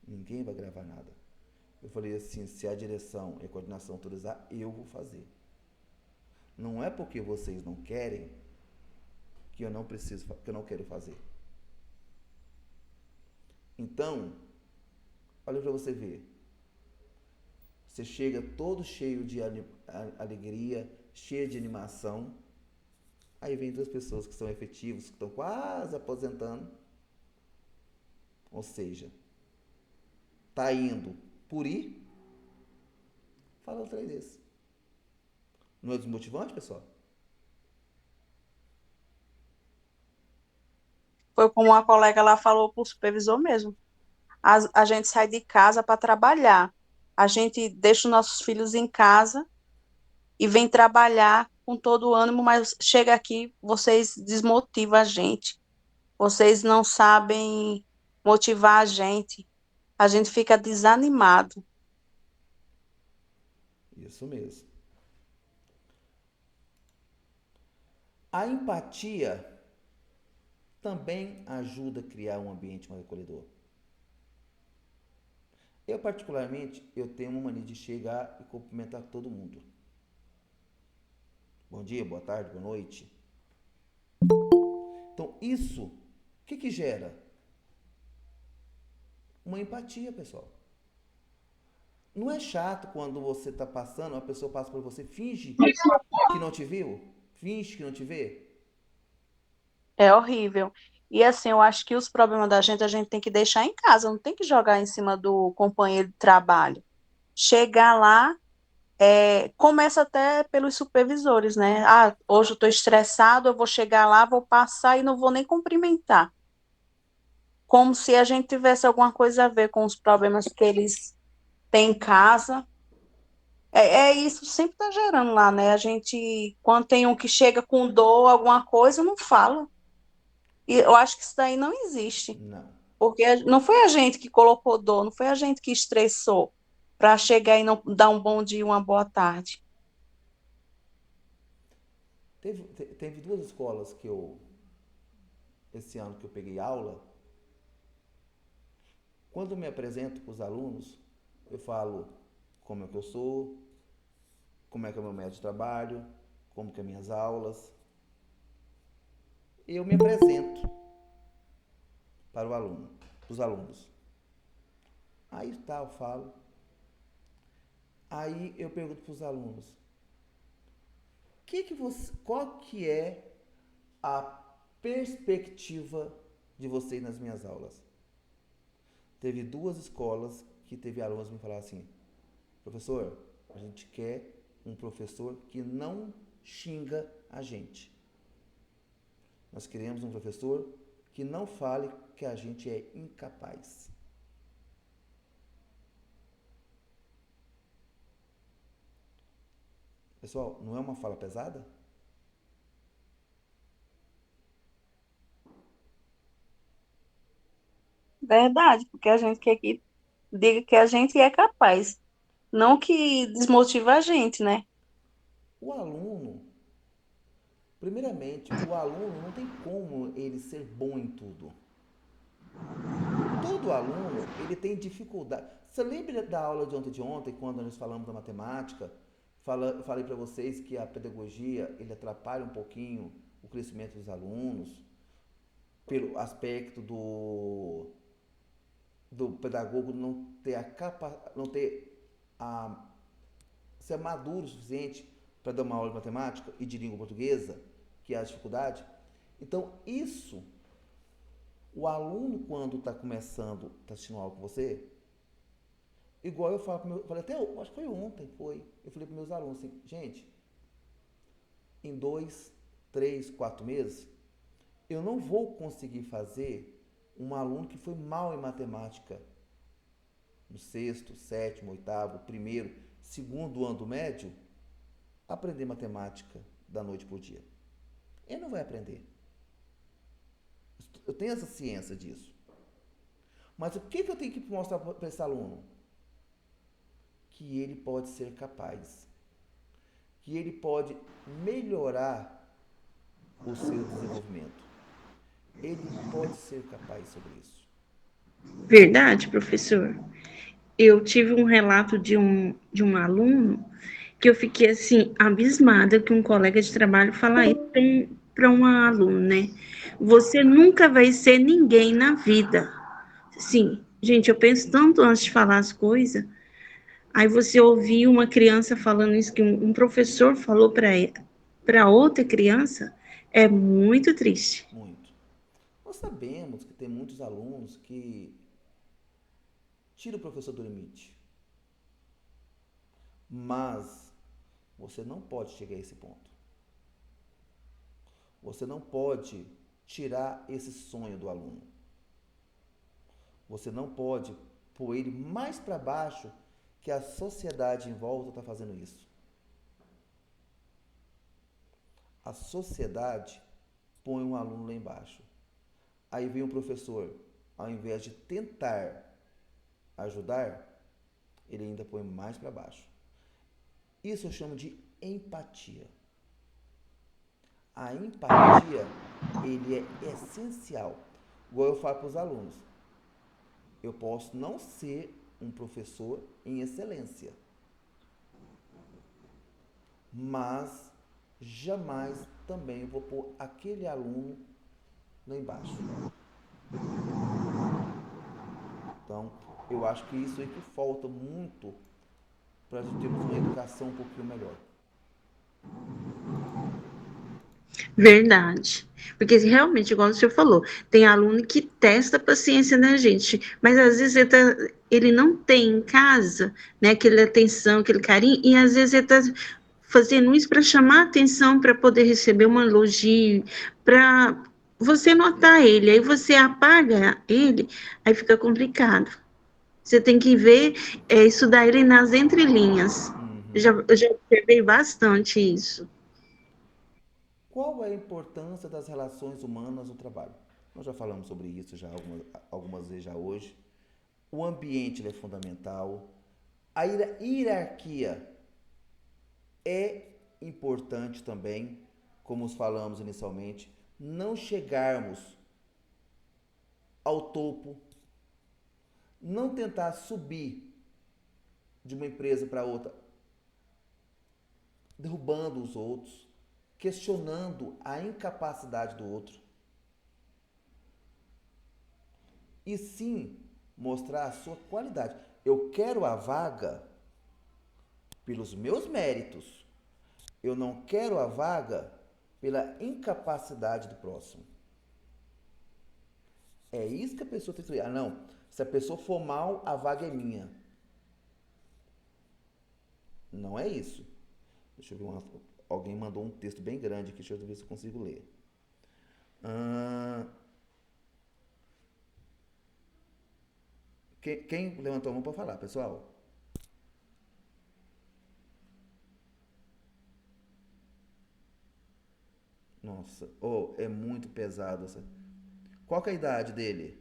Speaker 1: Ninguém vai gravar nada. Eu falei assim: se a direção e a coordenação autorizar, eu vou fazer. Não é porque vocês não querem que eu não preciso, que eu não quero fazer. Então, olha para você ver. Você chega todo cheio de alegria, cheio de animação. Aí vem duas pessoas que são efetivos, que estão quase aposentando. Ou seja, tá indo por ir, fala um trem desse. Não é desmotivante, pessoal?
Speaker 4: Foi como uma colega lá falou para o supervisor mesmo. A gente sai de casa para trabalhar. A gente deixa os nossos filhos em casa e vem trabalhar com todo o ânimo, mas chega aqui, vocês desmotivam a gente. Vocês não sabem motivar a gente fica desanimado.
Speaker 1: Isso mesmo. A empatia também ajuda a criar um ambiente mais acolhedor. Eu, particularmente, eu tenho uma mania de chegar e cumprimentar todo mundo. Bom dia, boa tarde, boa noite. Então, isso, o que gera? Uma empatia, pessoal. Não é chato quando você está passando, uma pessoa passa por você, finge que não te viu? Finge que não te vê?
Speaker 4: É horrível. E assim, eu acho que os problemas da gente a gente tem que deixar em casa, não tem que jogar em cima do companheiro de trabalho. Chegar lá começa até pelos supervisores, né? Ah, hoje eu estou estressado, eu vou chegar lá, vou passar e não vou nem cumprimentar. Como se a gente tivesse alguma coisa a ver com os problemas que eles têm em casa. Isso sempre está gerando lá, né? A gente, quando tem um que chega com dor, alguma coisa, não fala. E eu acho que isso daí não existe.
Speaker 1: Não.
Speaker 4: Porque não foi a gente que colocou dor, não foi a gente que estressou para chegar e não dar um bom dia, uma boa tarde.
Speaker 1: Teve duas escolas esse ano que eu peguei aula. Quando eu me apresento para os alunos, eu falo como é que eu sou, como é que é o meu método de trabalho, como que é minhas aulas. Eu me apresento para o aluno, para os alunos. Aí tá, eu falo. Aí eu pergunto para os alunos, qual que é a perspectiva de vocês nas minhas aulas? Teve duas escolas que teve alunos me falar assim, professor, a gente quer um professor que não xinga a gente. Nós queremos um professor que não fale que a gente é incapaz. Pessoal, não é uma fala pesada?
Speaker 4: Verdade, porque a gente quer que diga que a gente é capaz, não que desmotiva a gente, né?
Speaker 1: O aluno, primeiramente, o aluno não tem como ele ser bom em tudo. Todo aluno, ele tem dificuldade. Você lembra da aula de ontem, quando nós falamos da matemática? Falei para vocês que a pedagogia, ele atrapalha um pouquinho o crescimento dos alunos, pelo aspecto do pedagogo não ter a ser maduro o suficiente para dar uma aula de matemática e de língua portuguesa, que é a dificuldade. Então, isso, o aluno, quando está começando, está assistindo aula com você, igual eu falei até, acho que foi ontem, eu falei para meus alunos assim, gente, em 2, 3, 4 meses, eu não vou conseguir fazer um aluno que foi mal em matemática no sexto, sétimo, oitavo, primeiro, segundo ano do médio, aprender matemática da noite por dia. Ele não vai aprender. Eu tenho essa ciência disso. Mas o que eu tenho que mostrar para esse aluno? Que ele pode ser capaz. Que ele pode melhorar o seu desenvolvimento. Ele pode ser capaz sobre isso.
Speaker 3: Verdade, professor. Eu tive um relato de um aluno que eu fiquei assim, abismada que um colega de trabalho fala isso para um aluno, né? Você nunca vai ser ninguém na vida. Sim, gente, eu penso tanto antes de falar as coisas. Aí você ouvir uma criança falando isso que um professor falou para outra criança, é muito triste.
Speaker 1: Muito. Nós sabemos que tem muitos alunos que tiram o professor do limite. Mas você não pode chegar a esse ponto. Você não pode tirar esse sonho do aluno. Você não pode pôr ele mais para baixo que a sociedade em volta está fazendo isso. A sociedade põe um aluno lá embaixo. Aí vem o professor, ao invés de tentar ajudar, ele ainda põe mais para baixo. Isso eu chamo de empatia. A empatia, ele é essencial. Igual eu falo para os alunos. Eu posso não ser um professor em excelência, mas jamais também vou pôr aquele aluno lá embaixo. Então, eu acho que isso é que falta muito para termos uma educação um pouquinho melhor.
Speaker 3: Verdade. Porque realmente, igual o senhor falou, tem aluno que testa a paciência da gente, mas às vezes ele não tem em casa, né, aquela atenção, aquele carinho, e às vezes ele está fazendo isso para chamar atenção, para poder receber um elogio, para você notar ele, aí você apaga ele, aí fica complicado. Você tem que ver, estudar ele nas entrelinhas.
Speaker 1: Uhum.
Speaker 3: Eu já observei bastante isso.
Speaker 1: Qual é a importância das relações humanas no trabalho? Nós já falamos sobre isso já algumas vezes já hoje. O ambiente ele é fundamental. A hierarquia é importante também, como falamos inicialmente, não chegarmos ao topo, não tentar subir de uma empresa para outra, derrubando os outros, questionando a incapacidade do outro, e sim mostrar a sua qualidade. Eu quero a vaga pelos meus méritos. Eu não quero a vaga pela incapacidade do próximo. É isso que a pessoa tem que estudar. Ah, não. Se a pessoa for mal, a vaga é minha. Não é isso. Deixa eu ver alguém mandou um texto bem grande aqui. Deixa eu ver se eu consigo ler. Quem levantou a mão para falar, pessoal? Nossa, oh, é muito pesado essa. Qual que é a idade dele?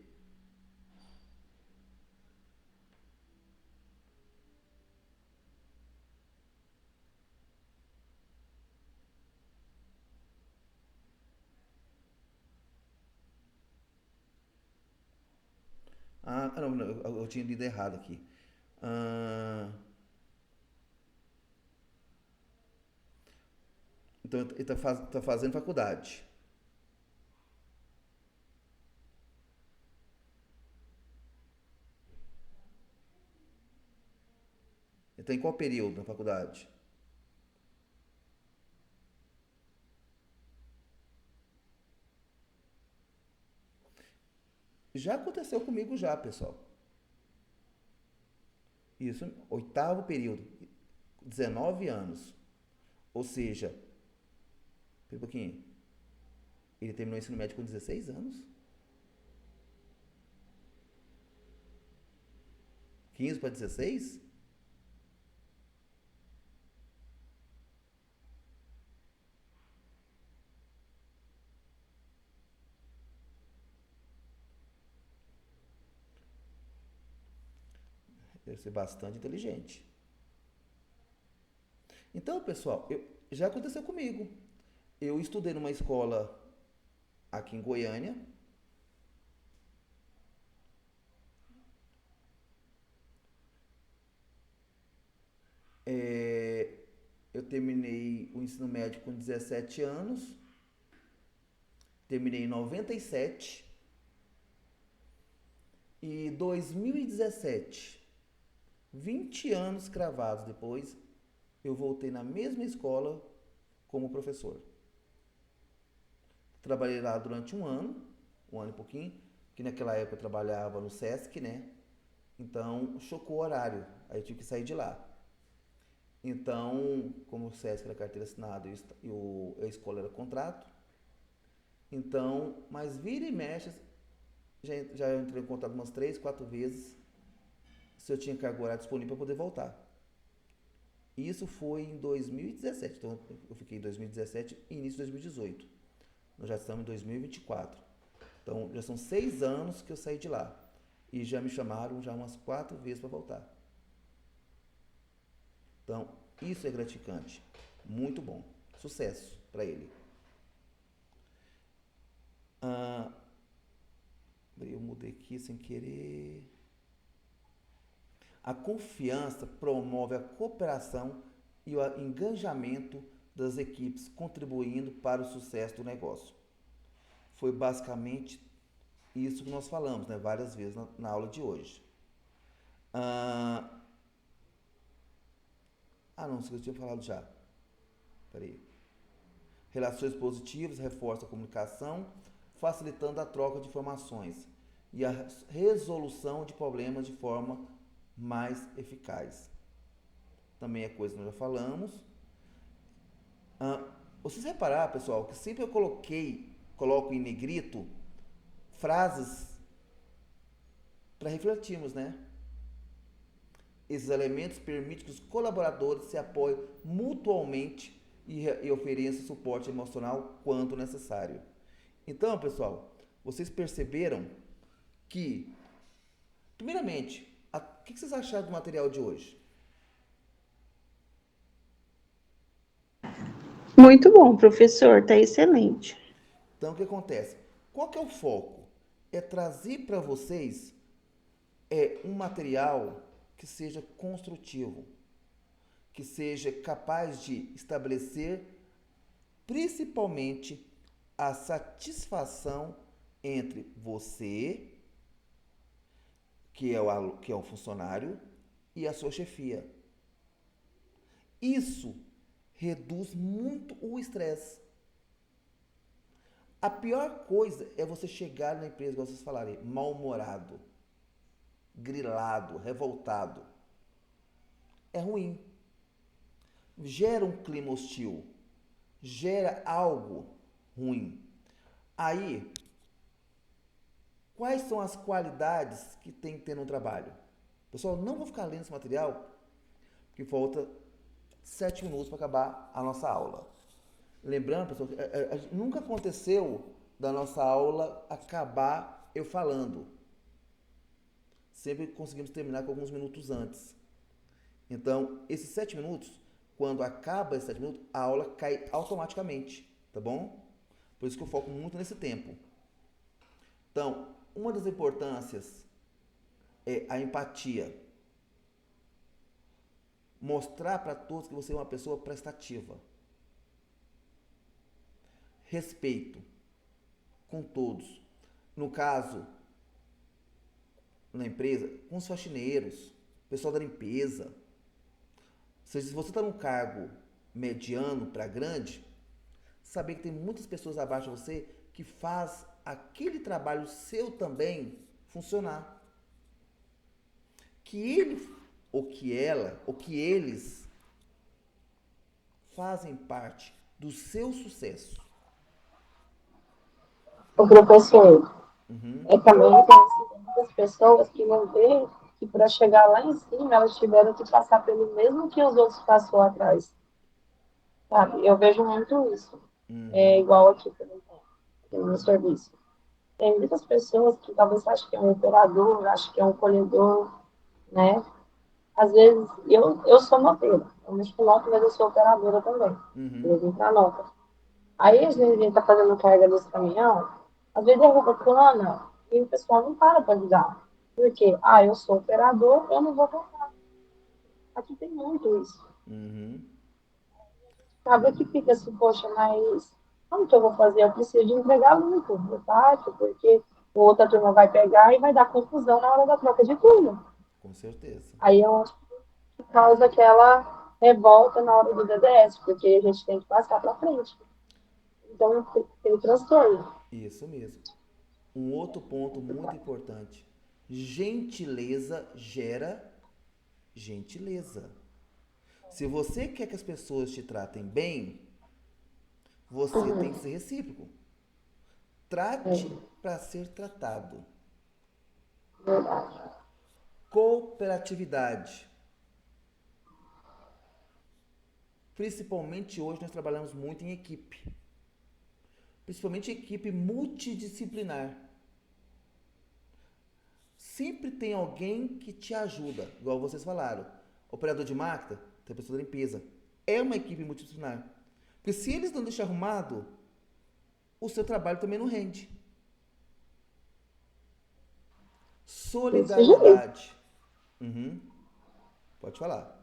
Speaker 1: Não, eu tinha lido errado aqui. Ah, então ele tá fazendo faculdade. Ele tá em qual período na faculdade? Já aconteceu comigo já, pessoal. Isso, oitavo período, 19 anos. Ou seja, pera um pouquinho, ele terminou o ensino médio com 16 anos? 15 para 16? Deve ser bastante inteligente. Então, pessoal, já aconteceu comigo. Eu estudei numa escola aqui em Goiânia. É, eu terminei o ensino médio com 17 anos. Terminei em 97. E 2017, 20 anos cravados depois, eu voltei na mesma escola como professor. Trabalhei lá durante um ano e pouquinho, que naquela época eu trabalhava no Sesc, né? Então chocou o horário, aí eu tive que sair de lá. Então, como o Sesc era carteira assinada e a escola era contrato, então, mas vira e mexe, já entrei em contato umas 3, 4 vezes se eu tinha carga horária disponível para poder voltar. Isso foi em 2017, então eu fiquei em 2017 e início de 2018. Nós já estamos em 2024. Então já são 6 anos que eu saí de lá. E já me chamaram já umas 4 vezes para voltar. Então, isso é gratificante. Muito bom. Sucesso para ele. Ah, eu mudei aqui sem querer. A confiança promove a cooperação e o engajamento das equipes, contribuindo para o sucesso do negócio. Foi basicamente isso que nós falamos, né, várias vezes na aula de hoje. Não, isso que eu tinha falado já. Peraí. Relações positivas reforçam a comunicação, facilitando a troca de informações e a resolução de problemas de forma mais eficaz. Também é coisa que nós já falamos. Vocês repararam, pessoal, que sempre eu coloco em negrito frases para refletirmos, né? Esses elementos permitem que os colaboradores se apoiem mutuamente e ofereçam suporte emocional quando necessário. Então, pessoal, vocês perceberam que, primeiramente, o que vocês acharam do material de hoje?
Speaker 3: Muito bom, professor, tá excelente.
Speaker 1: Então, o que acontece? Qual que é o foco? É trazer para vocês um material que seja construtivo, que seja capaz de estabelecer principalmente a satisfação entre você, que é o funcionário, e a sua chefia. Isso reduz muito o estresse. A pior coisa é você chegar na empresa, como vocês falarem, mal-humorado, grilado, revoltado. É ruim. Gera um clima hostil. Gera algo ruim. Aí, quais são as qualidades que tem que ter no trabalho? Pessoal, não vou ficar lendo esse material, porque falta 7 minutos para acabar a nossa aula. Lembrando, pessoal, nunca aconteceu da nossa aula acabar eu falando. Sempre conseguimos terminar com alguns minutos antes. Então, esses 7 minutos, quando acaba esses 7 minutos, a aula cai automaticamente, tá bom? Por isso que eu foco muito nesse tempo. Então, uma das importâncias é a empatia. Mostrar para todos que você é uma pessoa prestativa. Respeito com todos. No caso, na empresa, com os faxineiros, pessoal da limpeza. Se você está num cargo mediano para grande, saber que tem muitas pessoas abaixo de você que faz aquele trabalho seu também funcionar. Que ele, ou que ela, ou que eles fazem parte do seu sucesso.
Speaker 2: O professor, também tem muitas pessoas que não vê que para chegar lá em cima elas tiveram que passar pelo mesmo que os outros passou atrás. Sabe? Eu vejo muito isso. É igual aqui, por exemplo, no serviço. Tem muitas pessoas que talvez achem que é um operador, achem que é um colhedor, né? Às vezes, eu sou noteira. Eu mexo com nota, mas eu sou operadora também. Eu vim para nota. Aí, às vezes, a gente está fazendo carga desse caminhão, às vezes derruba cana e o pessoal não para ajudar. Por quê? Eu sou operador, eu não vou contar. Aqui tem muito isso. Sabe que fica assim, poxa, mas como que eu vou fazer? Eu preciso de entregar muito, tático, porque outra turma vai pegar e vai dar confusão na hora da troca de turno.
Speaker 1: Com certeza.
Speaker 2: Aí eu acho que causa aquela revolta na hora do DDS, porque a gente tem que passar para frente. Então, tem transtorno.
Speaker 1: Isso mesmo. Um outro ponto muito importante. Gentileza gera gentileza. Se você quer que as pessoas te tratem bem, você tem que ser recíproco. Trate para ser tratado.
Speaker 2: Verdade.
Speaker 1: Cooperatividade. Principalmente hoje nós trabalhamos muito em equipe. Principalmente equipe multidisciplinar. Sempre tem alguém que te ajuda, igual vocês falaram. Operador de máquina, tem a pessoa da limpeza. É uma equipe multidisciplinar. Porque se eles não deixam arrumado, o seu trabalho também não rende. Solidariedade. Pode falar.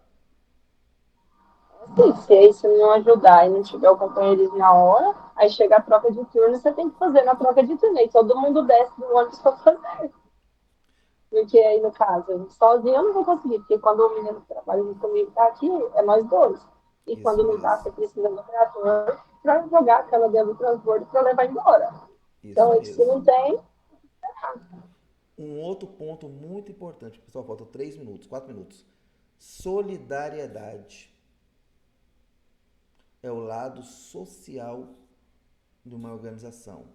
Speaker 2: Sim, se não ajudar e não tiver o companheirismo na hora, aí chega a troca de turno, você tem que fazer na troca de turno. E todo mundo desce do ônibus para fazer. Porque aí, no caso, sozinho eu não vou conseguir, porque quando o menino que trabalha comigo está aqui, é nós dois. E
Speaker 1: Isso
Speaker 2: quando não está,
Speaker 1: mesmo.
Speaker 2: você precisa do operador, para jogar aquela dentro do transbordo para levar embora.
Speaker 1: Isso
Speaker 2: Então, se não
Speaker 1: mesmo.
Speaker 2: tem,
Speaker 1: Um outro ponto muito importante, pessoal, faltam 3 minutos, 4 minutos. Solidariedade é o lado social de uma organização.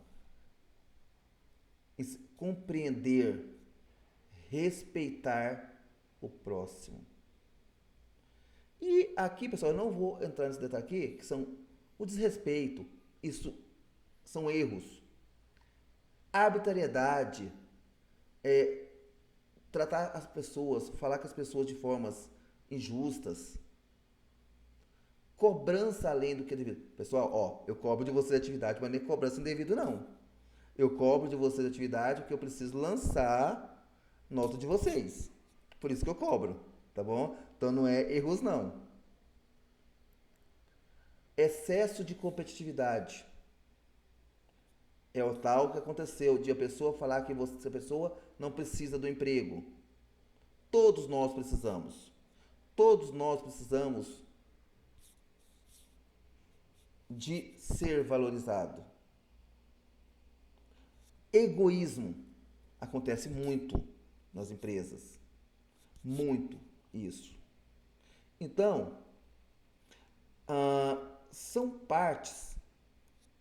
Speaker 1: Compreender, respeitar o próximo. E aqui, pessoal, eu não vou entrar nesse detalhe aqui, que são o desrespeito, isso são erros. Arbitrariedade é tratar as pessoas, falar com as pessoas de formas injustas. Cobrança além do que é devido. Pessoal, ó, eu cobro de vocês atividade, mas nem cobrança indevido não. Eu cobro de vocês atividade porque eu preciso lançar nota de vocês. Por isso que eu cobro, tá bom? Então não é erros não. Excesso de competitividade. É o tal que aconteceu de a pessoa falar que a pessoa não precisa do emprego. Todos nós precisamos. Todos nós precisamos de ser valorizado. Egoísmo acontece muito nas empresas. Muito isso. Então, são partes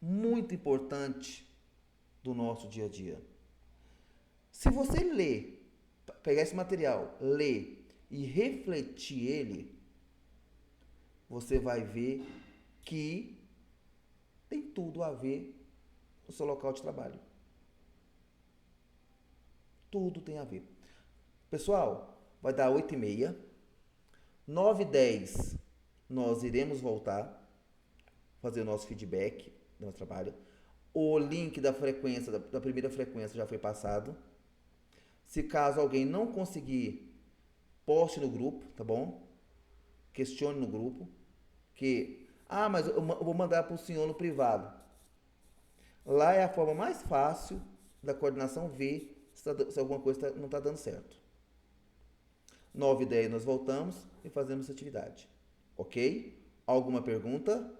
Speaker 1: muito importantes do nosso dia a dia. Se você ler, pegar esse material, ler e refletir ele, você vai ver que tem tudo a ver com o seu local de trabalho. Tudo tem a ver. Pessoal, vai dar 8h30. 9h10 nós iremos voltar, fazer o nosso feedback do nosso trabalho. O link da frequência, da primeira frequência já foi passado. Se caso alguém não conseguir, poste no grupo, tá bom? Questione no grupo. Mas eu vou mandar para o senhor no privado. Lá é a forma mais fácil da coordenação ver se alguma coisa não está dando certo. 9h10 nós voltamos e fazemos essa atividade. Ok? Alguma pergunta?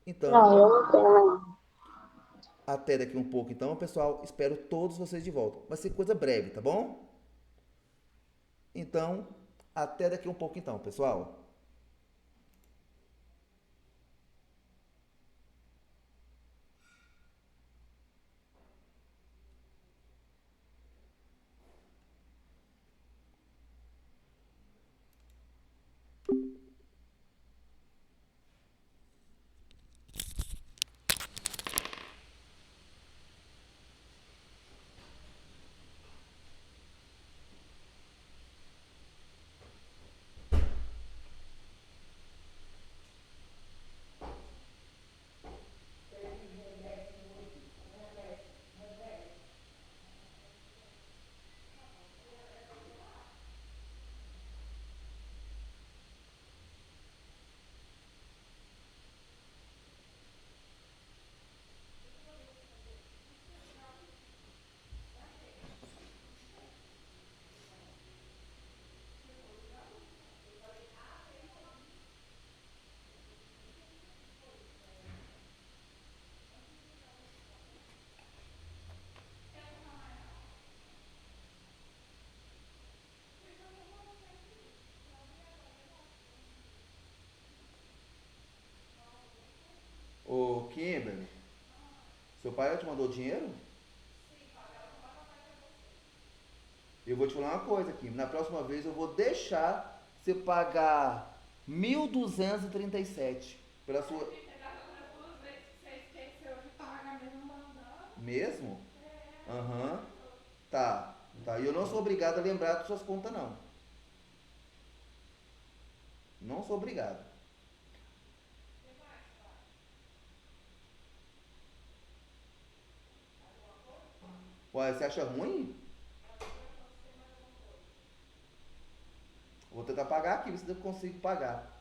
Speaker 1: Então,
Speaker 2: não, eu não tenho.
Speaker 1: até daqui um pouco então, pessoal. Espero todos vocês de volta. Vai ser coisa breve, tá bom? Então, até daqui um pouco então, pessoal. Ô, Kimberly, seu pai já te mandou dinheiro? Eu vou te falar uma coisa aqui. Na próxima vez eu vou deixar você pagar 1.237 pela sua. Mesmo? Aham. Tá. Tá. E eu não sou obrigado a lembrar das suas contas, não. Não sou obrigado. Ué, você acha ruim? Vou tentar pagar aqui, ver se eu consigo pagar.